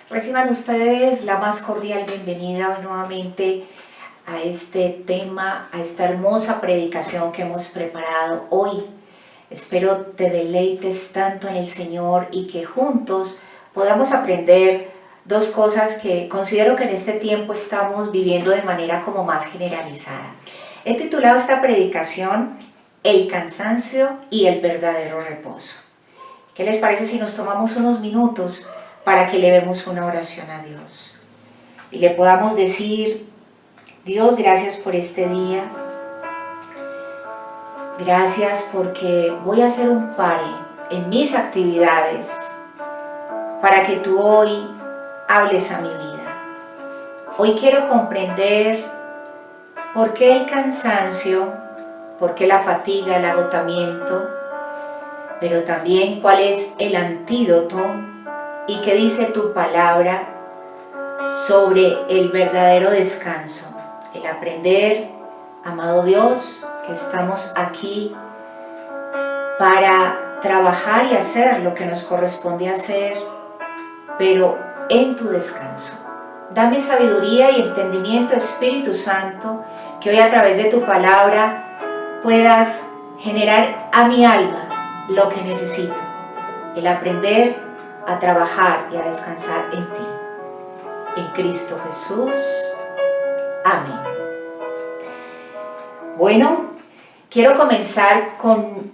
Reciban ustedes la más cordial bienvenida hoy nuevamente a este tema, a esta hermosa predicación que hemos preparado hoy. Espero te deleites tanto en el Señor y que juntos podamos aprender dos cosas que considero que en este tiempo estamos viviendo de manera como más generalizada. He titulado esta predicación El cansancio y el verdadero reposo. ¿Qué les parece si nos tomamos unos minutos para que elevemos una oración a Dios? Y le podamos decir: Dios, gracias por este día. Gracias porque voy a hacer un pare en mis actividades para que tú hoy hables a mi vida. Hoy quiero comprender por qué el cansancio, por qué la fatiga, el agotamiento, pero también cuál es el antídoto y qué dice tu palabra sobre el verdadero descanso. El aprender, amado Dios, que estamos aquí para trabajar y hacer lo que nos corresponde hacer, pero en tu descanso. Dame sabiduría y entendimiento, Espíritu Santo, que hoy a través de tu palabra puedas generar a mi alma lo que necesito, el aprender a trabajar y a descansar en ti. En Cristo Jesús. Amén. Bueno, quiero comenzar con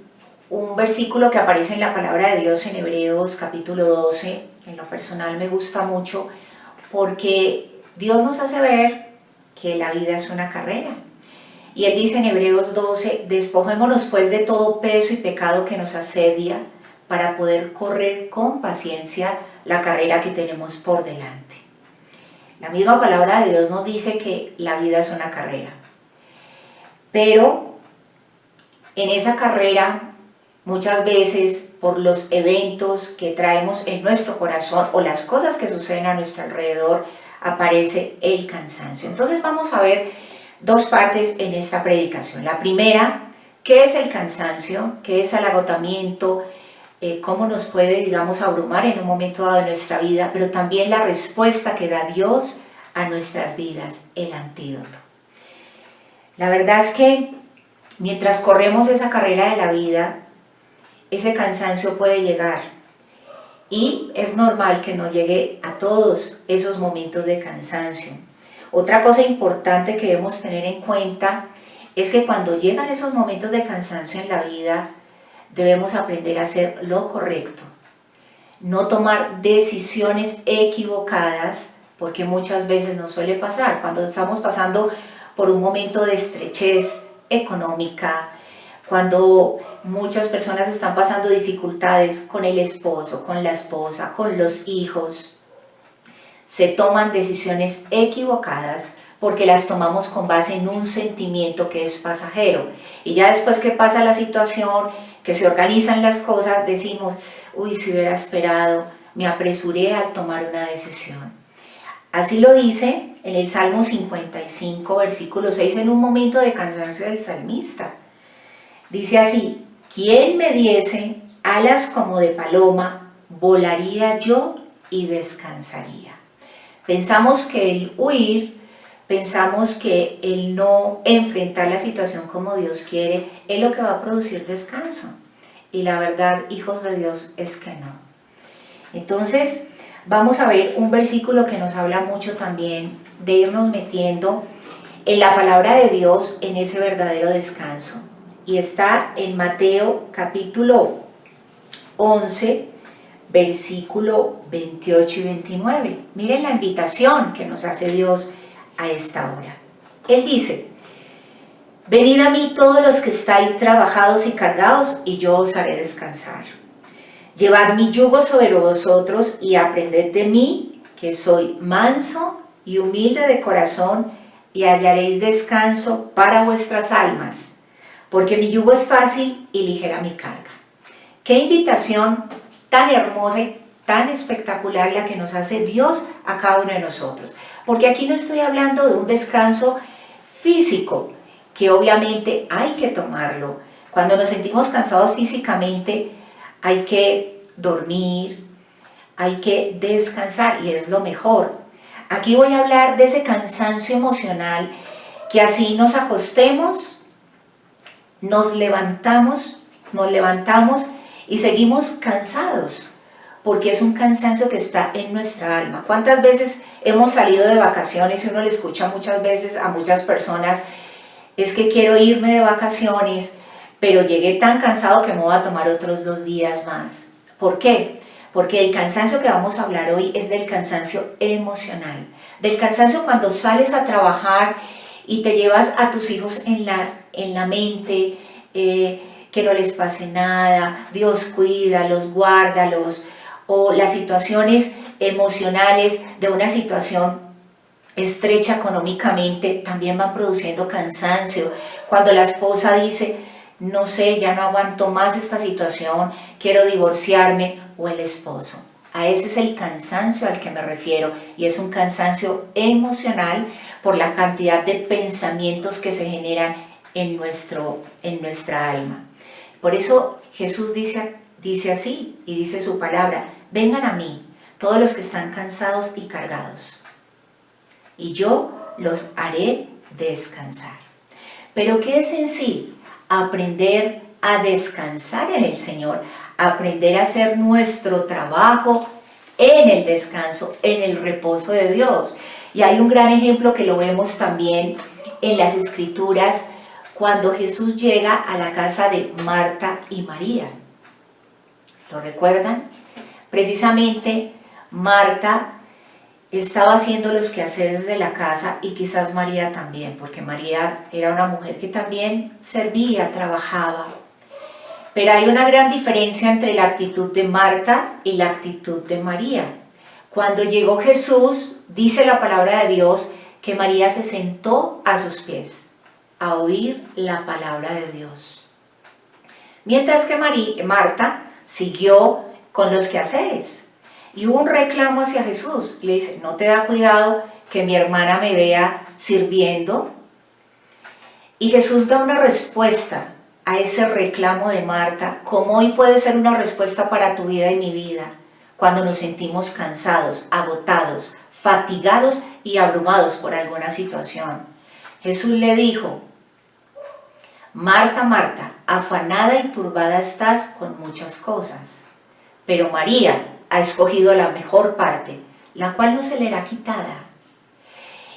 un versículo que aparece en la palabra de Dios en Hebreos capítulo 12. En lo personal me gusta mucho porque Dios nos hace ver que la vida es una carrera. Y Él dice en Hebreos 12, despojémonos pues de todo peso y pecado que nos asedia para poder correr con paciencia la carrera que tenemos por delante. La misma palabra de Dios nos dice que la vida es una carrera. Pero en esa carrera, muchas veces por los eventos que traemos en nuestro corazón o las cosas que suceden a nuestro alrededor, aparece el cansancio. Entonces vamos a ver dos partes en esta predicación. La primera, ¿qué es el cansancio? ¿Qué es el agotamiento? Cómo nos puede, digamos, abrumar en un momento dado de nuestra vida, pero también la respuesta que da Dios a nuestras vidas, el antídoto. La verdad es que mientras corremos esa carrera de la vida, ese cansancio puede llegar y es normal que no llegue a todos esos momentos de cansancio. Otra cosa importante que debemos tener en cuenta es que cuando llegan esos momentos de cansancio en la vida, debemos aprender a hacer lo correcto, no tomar decisiones equivocadas, porque muchas veces nos suele pasar cuando estamos pasando por un momento de estrechez económica, cuando muchas personas están pasando dificultades con el esposo, con la esposa, con los hijos. Se toman decisiones equivocadas porque las tomamos con base en un sentimiento que es pasajero. Y ya después que pasa la situación, que se organizan las cosas, decimos, uy, si hubiera esperado, me apresuré al tomar una decisión. Así lo dice en el Salmo 55, versículo 6, en un momento de cansancio del salmista. Dice así, ¿quién me diese alas como de paloma, volaría yo y descansaría? Pensamos que el huir, pensamos que el no enfrentar la situación como Dios quiere es lo que va a producir descanso. Y la verdad, hijos de Dios, es que no. Entonces, vamos a ver un versículo que nos habla mucho también de irnos metiendo en la palabra de Dios en ese verdadero descanso. Y está en Mateo capítulo 11, versículo 28 y 29. Miren la invitación que nos hace Dios a esta hora. Él dice, venid a mí todos los que estáis trabajados y cargados, y yo os haré descansar. Llevad mi yugo sobre vosotros y aprended de mí, que soy manso y humilde de corazón, y hallaréis descanso para vuestras almas, porque mi yugo es fácil y ligera mi carga. Qué invitación tan hermosa y tan espectacular la que nos hace Dios a cada uno de nosotros. Porque aquí no estoy hablando de un descanso físico, que obviamente hay que tomarlo. Cuando nos sentimos cansados físicamente, hay que dormir, hay que descansar y es lo mejor. Aquí voy a hablar de ese cansancio emocional que así nos acostemos, nos levantamos y seguimos cansados, porque es un cansancio que está en nuestra alma. ¿Cuántas veces hemos salido de vacaciones y uno le escucha muchas veces a muchas personas, es que quiero irme de vacaciones, pero llegué tan cansado que me voy a tomar otros 2 días más? ¿Por qué? Porque el cansancio que vamos a hablar hoy es del cansancio emocional, del cansancio cuando sales a trabajar y te llevas a tus hijos en la mente, que no les pase nada, Dios cuídalos, guárdalos, o las situaciones emocionales de una situación estrecha económicamente también van produciendo cansancio. Cuando la esposa dice, no sé, ya no aguanto más esta situación, quiero divorciarme, o el esposo. A ese es el cansancio al que me refiero, y es un cansancio emocional por la cantidad de pensamientos que se generan en nuestra alma. Por eso Jesús dice así, y dice su palabra, vengan a mí, todos los que están cansados y cargados, y yo los haré descansar. Pero ¿qué es en sí? Aprender a descansar en el Señor, aprender a hacer nuestro trabajo en el descanso, en el reposo de Dios. Y hay un gran ejemplo que lo vemos también en las Escrituras, cuando Jesús llega a la casa de Marta y María. ¿Lo recuerdan? Precisamente Marta estaba haciendo los quehaceres de la casa, y quizás María también, porque María era una mujer que también servía, trabajaba. Pero hay una gran diferencia entre la actitud de Marta y la actitud de María. Cuando llegó Jesús, dice la palabra de Dios que María se sentó a sus pies a oír la palabra de Dios, mientras que Marta siguió con los quehaceres. Y hubo un reclamo hacia Jesús. Le dice, ¿no te da cuidado que mi hermana me vea sirviendo? Y Jesús da una respuesta a ese reclamo de Marta, como hoy puede ser una respuesta para tu vida y mi vida, cuando nos sentimos cansados, agotados, fatigados y abrumados por alguna situación. Jesús le dijo, Marta, Marta, afanada y turbada estás con muchas cosas, pero María ha escogido la mejor parte, la cual no se le hará quitada.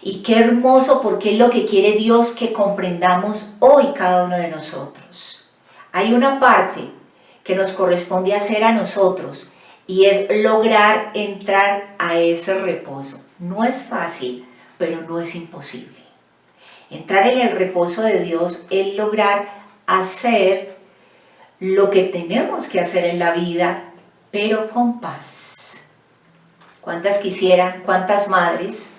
Y qué hermoso, porque es lo que quiere Dios que comprendamos hoy cada uno de nosotros. Hay una parte que nos corresponde hacer a nosotros, y es lograr entrar a ese reposo. No es fácil, pero no es imposible. Entrar en el reposo de Dios es lograr hacer lo que tenemos que hacer en la vida, pero con paz. ¿Cuántas quisieran, cuántas madres,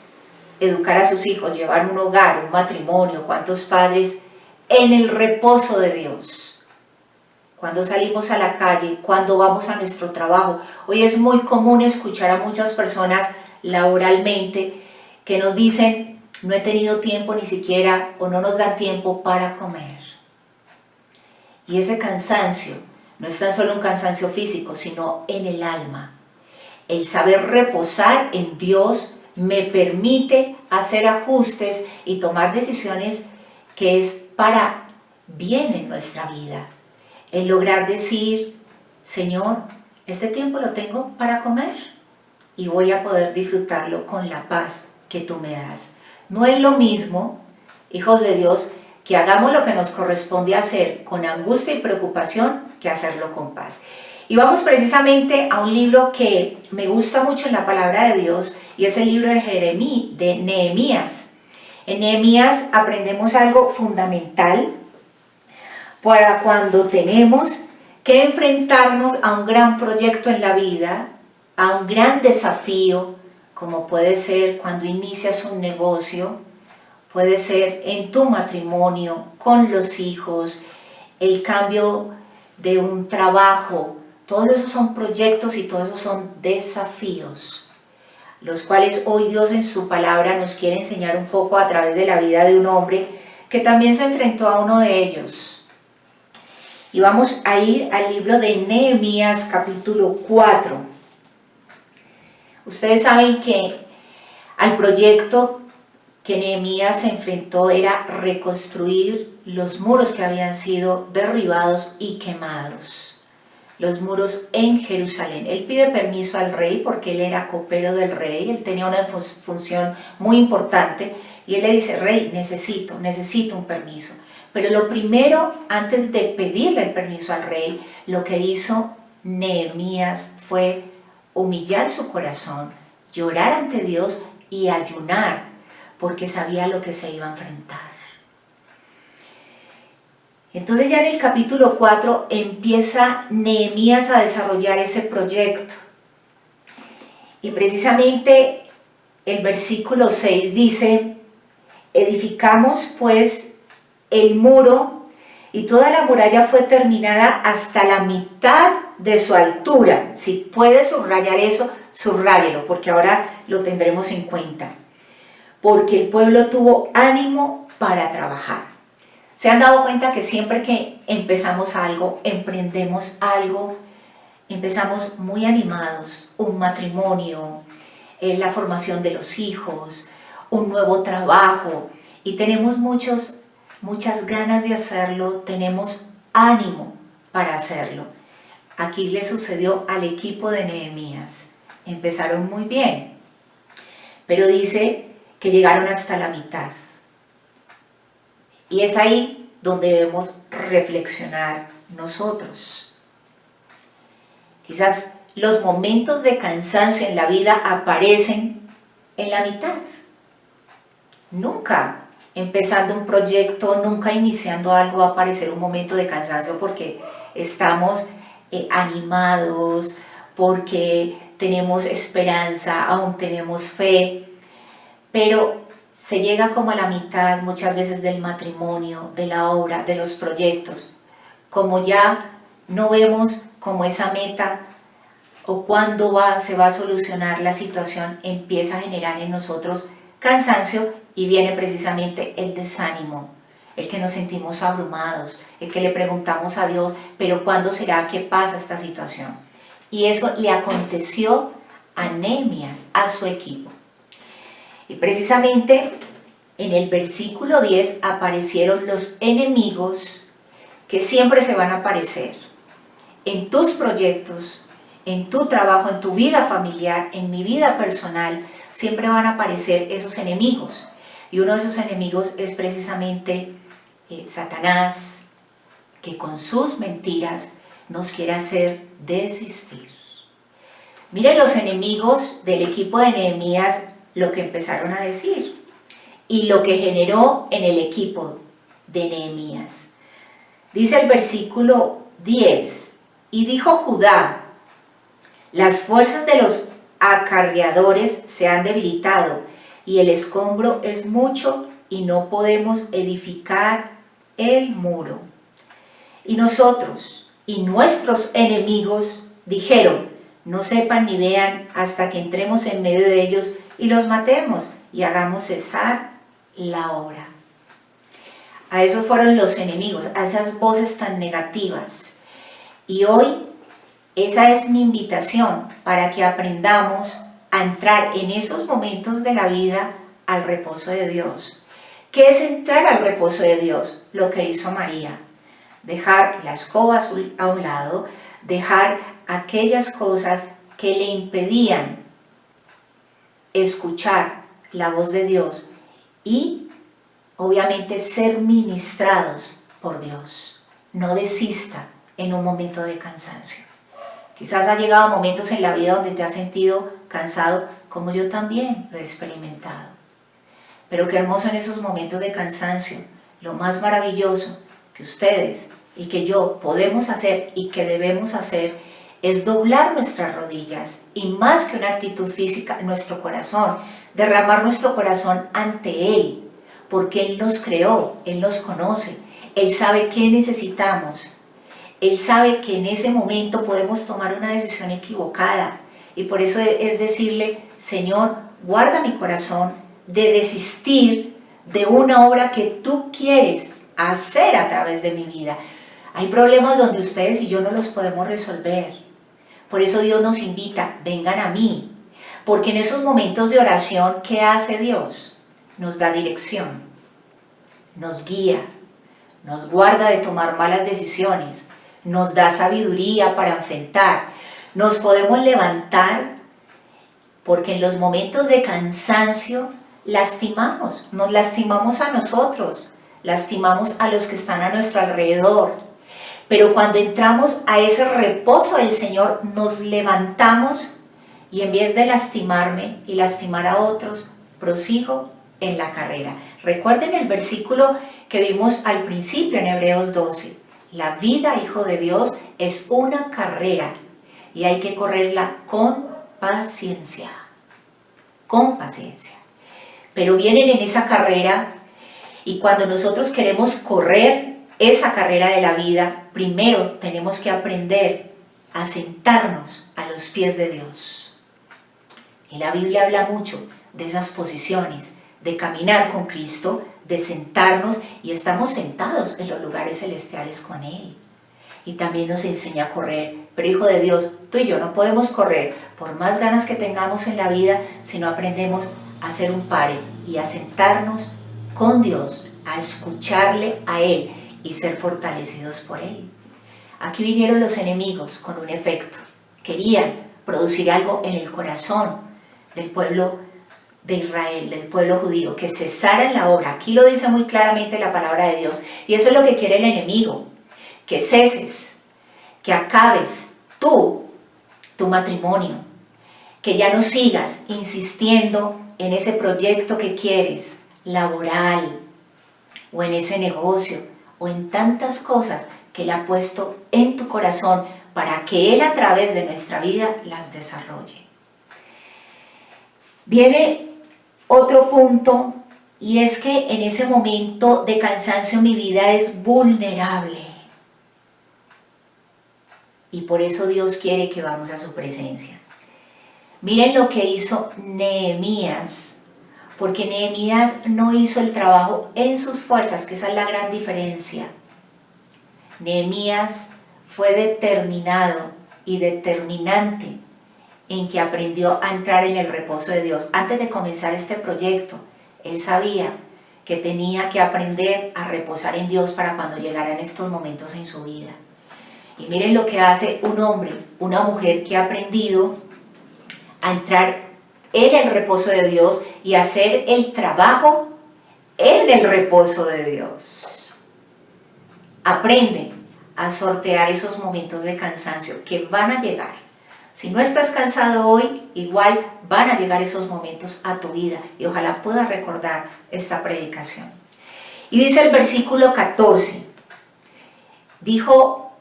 educar a sus hijos, llevar un hogar, un matrimonio? ¿Cuántos padres en el reposo de Dios? Cuando salimos a la calle, cuando vamos a nuestro trabajo. Hoy es muy común escuchar a muchas personas laboralmente que nos dicen, no he tenido tiempo ni siquiera, o no nos dan tiempo para comer. Y ese cansancio no es tan solo un cansancio físico, sino en el alma. El saber reposar en Dios me permite hacer ajustes y tomar decisiones que es para bien en nuestra vida. El lograr decir, Señor, este tiempo lo tengo para comer y voy a poder disfrutarlo con la paz que tú me das. No es lo mismo, hijos de Dios, que hagamos lo que nos corresponde hacer con angustia y preocupación, que hacerlo con paz. Y vamos precisamente a un libro que me gusta mucho en la palabra de Dios, y es el libro de Nehemías. En Nehemías aprendemos algo fundamental para cuando tenemos que enfrentarnos a un gran proyecto en la vida, a un gran desafío, como puede ser cuando inicias un negocio, puede ser en tu matrimonio, con los hijos, el cambio de un trabajo. Todos esos son proyectos y todos esos son desafíos, los cuales hoy Dios en su palabra nos quiere enseñar un poco a través de la vida de un hombre que también se enfrentó a uno de ellos. Y vamos a ir al libro de Nehemías capítulo 4. Ustedes saben que al proyecto que Nehemías se enfrentó era reconstruir los muros que habían sido derribados y quemados, los muros en Jerusalén. Él pide permiso al rey porque él era copero del rey, él tenía una función muy importante y él le dice, rey, necesito un permiso. Pero lo primero, antes de pedirle el permiso al rey, lo que hizo Nehemías fue humillar su corazón, llorar ante Dios y ayunar, porque sabía lo que se iba a enfrentar. Entonces ya en el capítulo 4 empieza Nehemías a desarrollar ese proyecto. Y precisamente el versículo 6 dice, edificamos pues el muro y toda la muralla fue terminada hasta la mitad de su altura. Si puede subrayar eso, subráyelo, porque ahora lo tendremos en cuenta. Porque el pueblo tuvo ánimo para trabajar. ¿Se han dado cuenta que siempre que empezamos algo, emprendemos algo, empezamos muy animados? Un matrimonio, la formación de los hijos, un nuevo trabajo, y tenemos muchas ganas de hacerlo, tenemos ánimo para hacerlo. Aquí le sucedió al equipo de Nehemías. Empezaron muy bien, pero dice que llegaron hasta la mitad. Y es ahí donde debemos reflexionar nosotros. Quizás los momentos de cansancio en la vida aparecen en la mitad. Nunca empezando un proyecto, nunca iniciando algo va a aparecer un momento de cansancio porque estamos animados, porque tenemos esperanza, aún tenemos fe, pero se llega como a la mitad muchas veces del matrimonio, de la obra, de los proyectos, como ya no vemos como esa meta o cuándo se va a solucionar la situación, empieza a generar en nosotros cansancio y viene precisamente el desánimo, el que nos sentimos abrumados, el que le preguntamos a Dios, pero ¿cuándo será que pasa esta situación? Y eso le aconteció a Nehemías, a su equipo. Y precisamente en el versículo 10 aparecieron los enemigos que siempre se van a aparecer en tus proyectos, en tu trabajo, en tu vida familiar, en mi vida personal, siempre van a aparecer esos enemigos. Y uno de esos enemigos es precisamente Satanás, que con sus mentiras nos quiere hacer desistir. Miren los enemigos del equipo de Nehemías lo que empezaron a decir y lo que generó en el equipo de Nehemías. Dice el versículo 10, y dijo Judá, las fuerzas de los acarreadores se han debilitado y el escombro es mucho y no podemos edificar el muro. Y nosotros y nuestros enemigos dijeron, no sepan ni vean hasta que entremos en medio de ellos y los matemos y hagamos cesar la obra. A esos fueron los enemigos, a esas voces tan negativas. Y hoy esa es mi invitación para que aprendamos a entrar en esos momentos de la vida al reposo de Dios. ¿Qué es entrar al reposo de Dios? Lo que hizo María. Dejar la escoba a un lado, dejar aquellas cosas que le impedían escuchar la voz de Dios y obviamente ser ministrados por Dios. No desista en un momento de cansancio. Quizás ha llegado momentos en la vida donde te has sentido cansado, como yo también lo he experimentado. Pero qué hermoso en esos momentos de cansancio, lo más maravilloso que ustedes y que yo podemos hacer y que debemos hacer es doblar nuestras rodillas y más que una actitud física, nuestro corazón, derramar nuestro corazón ante Él, porque Él nos creó, Él nos conoce, Él sabe qué necesitamos, Él sabe que en ese momento podemos tomar una decisión equivocada y por eso es decirle, Señor, guarda mi corazón de desistir de una obra que tú quieres hacer a través de mi vida. Hay problemas donde ustedes y yo no los podemos resolver. Por eso Dios nos invita, vengan a mí, Porque en esos momentos de oración, ¿qué hace Dios? Nos da dirección, nos guía, nos guarda de tomar malas decisiones, nos da sabiduría para enfrentar, nos podemos levantar, porque en los momentos de cansancio nos lastimamos a nosotros, lastimamos a los que están a nuestro alrededor. Pero cuando entramos a ese reposo del Señor, nos levantamos y en vez de lastimarme y lastimar a otros, prosigo en la carrera. Recuerden el versículo que vimos al principio en Hebreos 12. La vida, hijo de Dios, es una carrera y hay que correrla con paciencia. Con paciencia. Pero vienen en esa carrera y cuando nosotros queremos correr esa carrera de la vida, primero tenemos que aprender a sentarnos a los pies de Dios. Y la Biblia habla mucho de esas posiciones, de caminar con Cristo, de sentarnos, y estamos sentados en los lugares celestiales con Él. Y también nos enseña a correr. Pero hijo de Dios, tú y yo no podemos correr por más ganas que tengamos en la vida si no aprendemos a hacer un pare y a sentarnos con Dios, a escucharle a Él y ser fortalecidos por Él. Aquí vinieron los enemigos con un efecto. Querían producir algo en el corazón del pueblo de Israel, del pueblo judío, que cesara en la obra. Aquí lo dice muy claramente la palabra de Dios. Y eso es lo que quiere el enemigo, que ceses, que acabes tu matrimonio, que ya no sigas insistiendo en ese proyecto que quieres, laboral, o en ese negocio, o en tantas cosas que Él ha puesto en tu corazón para que Él a través de nuestra vida las desarrolle. Viene otro punto, y es que en ese momento de cansancio mi vida es vulnerable. Y por eso Dios quiere que vamos a su presencia. Miren lo que hizo Nehemías. Porque Nehemías no hizo el trabajo en sus fuerzas, que esa es la gran diferencia. Nehemías fue determinado y determinante en que aprendió a entrar en el reposo de Dios. Antes de comenzar este proyecto, él sabía que tenía que aprender a reposar en Dios para cuando llegaran estos momentos en su vida. Y miren lo que hace un hombre, una mujer que ha aprendido a entrar en el reposo de Dios y hacer el trabajo en el reposo de Dios. Aprende a sortear esos momentos de cansancio que van a llegar. Si no estás cansado hoy, igual van a llegar esos momentos a tu vida y ojalá puedas recordar esta predicación. Y dice el versículo 14, dijo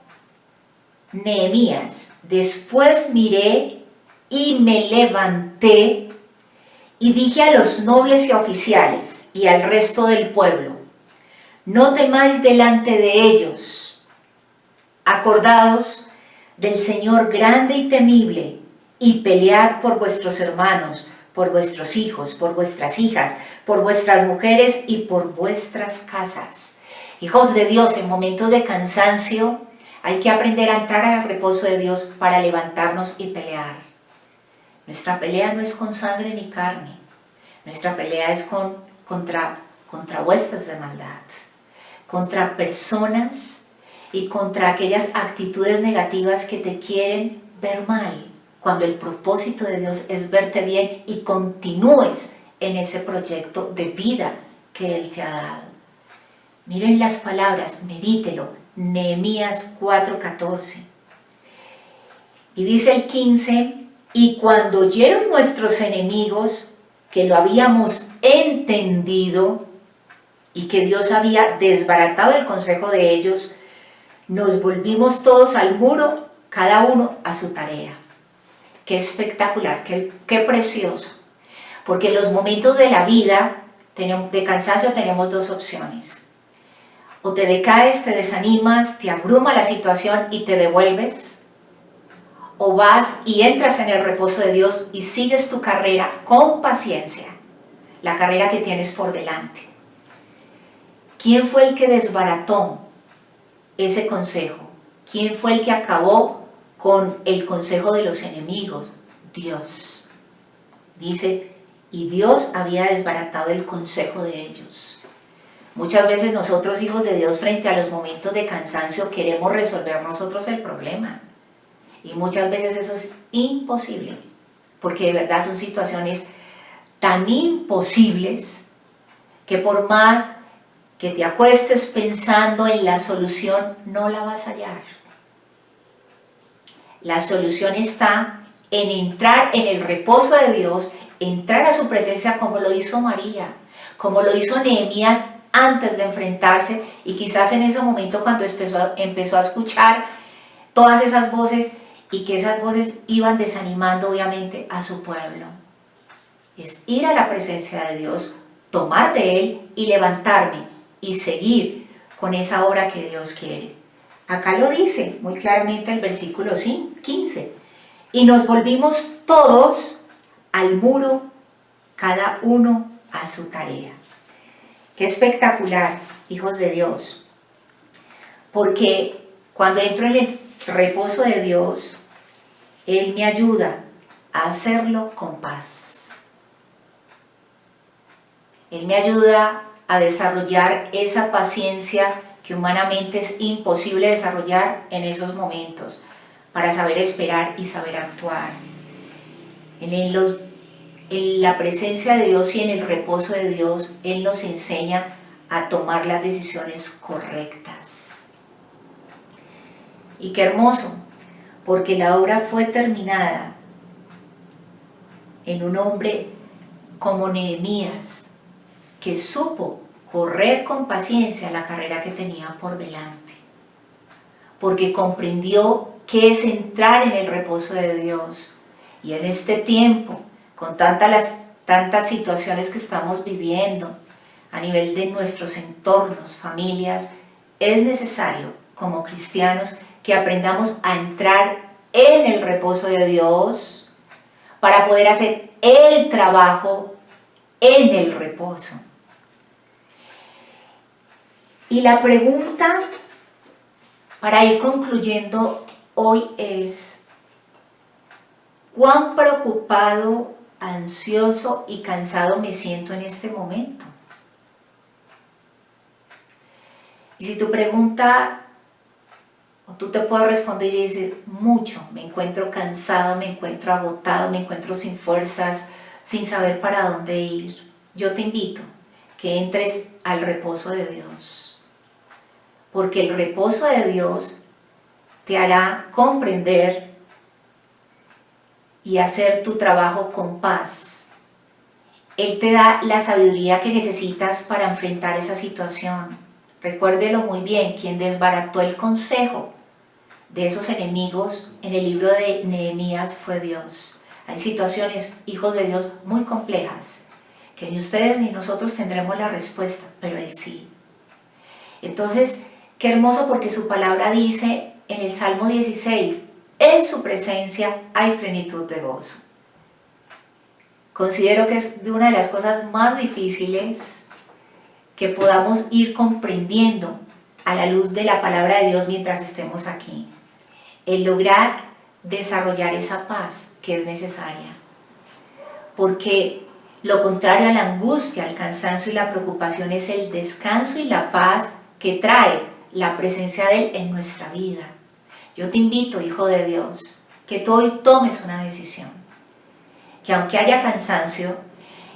Nehemías, después miré y me levanté y dije a los nobles y oficiales y al resto del pueblo, no temáis delante de ellos, acordaos del Señor grande y temible, y pelead por vuestros hermanos, por vuestros hijos, por vuestras hijas, por vuestras mujeres y por vuestras casas. Hijos de Dios, en momentos de cansancio hay que aprender a entrar al reposo de Dios para levantarnos y pelear. Nuestra pelea no es con sangre ni carne, nuestra pelea es contra huestes de maldad, contra personas y contra aquellas actitudes negativas que te quieren ver mal, cuando el propósito de Dios es verte bien y continúes en ese proyecto de vida que Él te ha dado. Miren las palabras, medítelo, Nehemías 4:14. Y dice el 15, y cuando oyeron nuestros enemigos que lo habíamos entendido y que Dios había desbaratado el consejo de ellos, nos volvimos todos al muro, cada uno a su tarea. Qué espectacular, qué precioso. Porque en los momentos de la vida de cansancio tenemos dos opciones. O te decaes, te desanimas, te abruma la situación y te devuelves. O vas y entras en el reposo de Dios y sigues tu carrera con paciencia, la carrera que tienes por delante. ¿Quién fue el que desbarató ese consejo? ¿Quién fue el que acabó con el consejo de los enemigos? Dios. Dice, y Dios había desbaratado el consejo de ellos. Muchas veces nosotros, hijos de Dios, frente a los momentos de cansancio, queremos resolver nosotros el problema. Y muchas veces eso es imposible, porque de verdad son situaciones tan imposibles que por más que te acuestes pensando en la solución, no la vas a hallar. La solución está en entrar en el reposo de Dios, entrar a su presencia como lo hizo María, como lo hizo Nehemías antes de enfrentarse, y quizás en ese momento cuando empezó a escuchar todas esas voces, y que esas voces iban desanimando obviamente a su pueblo. Es ir a la presencia de Dios, tomar de Él y levantarme y seguir con esa obra que Dios quiere. Acá lo dice muy claramente el versículo 15. Y nos volvimos todos al muro, cada uno a su tarea. Qué espectacular, hijos de Dios. Porque cuando entro en el reposo de Dios, Él me ayuda a hacerlo con paz. Él me ayuda a desarrollar esa paciencia que humanamente es imposible desarrollar en esos momentos, para saber esperar y saber actuar. En la presencia de Dios y en el reposo de Dios, Él nos enseña a tomar las decisiones correctas. Y qué hermoso, porque la obra fue terminada en un hombre como Nehemías, que supo correr con paciencia la carrera que tenía por delante, porque comprendió qué es entrar en el reposo de Dios. Y en este tiempo, con tantas situaciones que estamos viviendo a nivel de nuestros entornos, familias, es necesario como cristianos que aprendamos a entrar en el reposo de Dios para poder hacer el trabajo en el reposo. Y la pregunta para ir concluyendo hoy es: ¿cuán preocupado, ansioso y cansado me siento en este momento? Y si tu pregunta, o tú te puedes responder y decir, mucho, me encuentro cansado, me encuentro agotado, me encuentro sin fuerzas, sin saber para dónde ir, yo te invito que entres al reposo de Dios. Porque el reposo de Dios te hará comprender y hacer tu trabajo con paz. Él te da la sabiduría que necesitas para enfrentar esa situación. Recuérdelo muy bien, quien desbarató el consejo de esos enemigos en el libro de Nehemías fue Dios. Hay situaciones, hijos de Dios, muy complejas, que ni ustedes ni nosotros tendremos la respuesta, pero Él sí. Entonces, qué hermoso, porque su palabra dice en el Salmo 16, en su presencia hay plenitud de gozo. Considero que es de una de las cosas más difíciles que podamos ir comprendiendo a la luz de la palabra de Dios mientras estemos aquí. El lograr desarrollar esa paz que es necesaria. Porque lo contrario a la angustia, al cansancio y la preocupación es el descanso y la paz que trae la presencia de Él en nuestra vida. Yo te invito, hijo de Dios, que tú hoy tomes una decisión. Que aunque haya cansancio,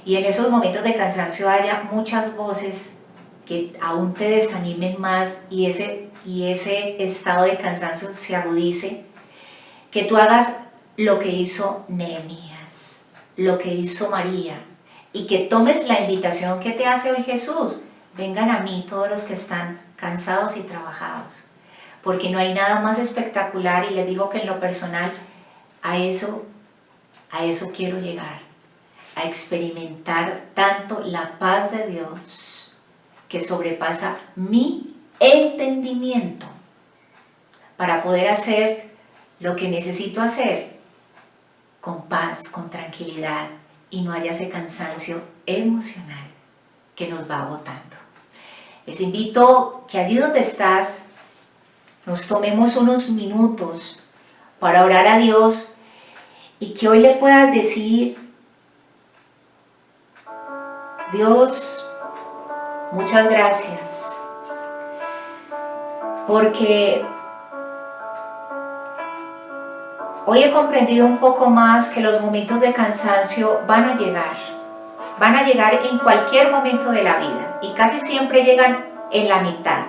y en esos momentos de cansancio haya muchas voces que aún te desanimen más y ese estado de cansancio se agudice, que tú hagas lo que hizo Nehemías, lo que hizo María, y que tomes la invitación que te hace hoy Jesús. Vengan a mí todos los que están cansados y trabajados, porque no hay nada más espectacular, y les digo que en lo personal a eso quiero llegar, a experimentar tanto la paz de Dios que sobrepasa mi entendimiento para poder hacer lo que necesito hacer con paz, con tranquilidad, y no haya ese cansancio emocional que nos va agotando. Les invito que allí donde estás nos tomemos unos minutos para orar a Dios, y que hoy le puedas decir Dios, muchas gracias, porque hoy he comprendido un poco más que los momentos de cansancio van a llegar en cualquier momento de la vida y casi siempre llegan en la mitad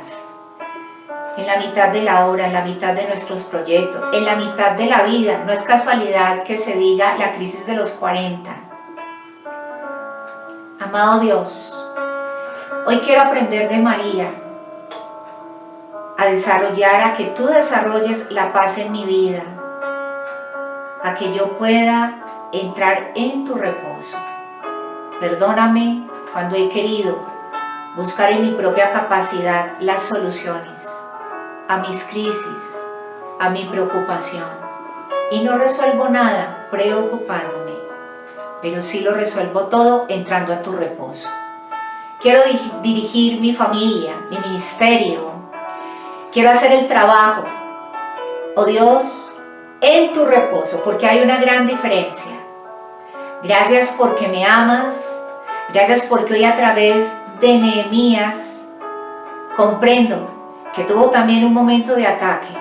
de la obra, en la mitad de nuestros proyectos, en la mitad de la vida. No es casualidad que se diga la crisis de los 40. Amado Dios, hoy quiero aprender de María a desarrollar, a que tú desarrolles la paz en mi vida, a que yo pueda entrar en tu reposo. Perdóname cuando he querido buscar en mi propia capacidad las soluciones a mis crisis, a mi preocupación, y no resuelvo nada preocupándome, pero sí lo resuelvo todo entrando a tu reposo. Quiero dirigir mi familia, mi ministerio, quiero hacer el trabajo, oh Dios, en tu reposo, porque hay una gran diferencia. Gracias porque me amas, gracias porque hoy a través de Nehemías comprendo que tuvo también un momento de ataque,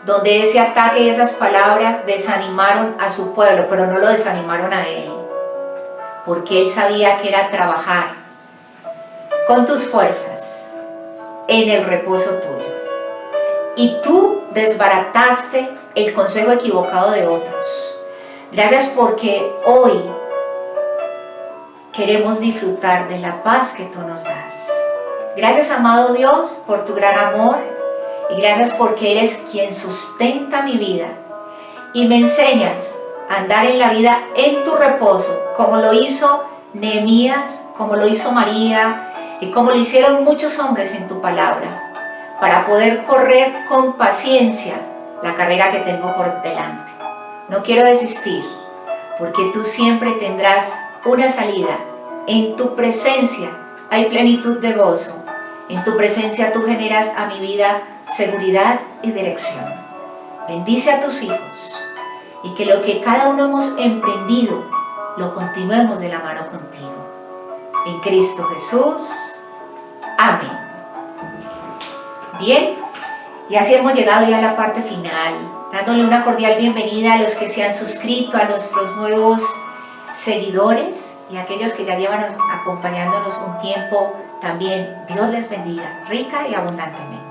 donde ese ataque y esas palabras desanimaron a su pueblo, pero no lo desanimaron a él, porque él sabía que era trabajar con tus fuerzas en el reposo tuyo. Y tú desbarataste el consejo equivocado de otros. Gracias porque hoy queremos disfrutar de la paz que tú nos das. Gracias, amado Dios, por tu gran amor, y gracias porque eres quien sustenta mi vida y me enseñas a andar en la vida en tu reposo, como lo hizo Nehemías, como lo hizo María y como lo hicieron muchos hombres en tu palabra, para poder correr con paciencia la carrera que tengo por delante. No quiero desistir, porque tú siempre tendrás una salida. En tu presencia hay plenitud de gozo. En tu presencia tú generas a mi vida seguridad y dirección. Bendice a tus hijos y que lo que cada uno hemos emprendido lo continuemos de la mano contigo. En Cristo Jesús. Amén. Bien, y así hemos llegado ya a la parte final, dándole una cordial bienvenida a los que se han suscrito, a nuestros nuevos seguidores y a aquellos que ya llevan acompañándonos un tiempo. También Dios les bendiga rica y abundantemente.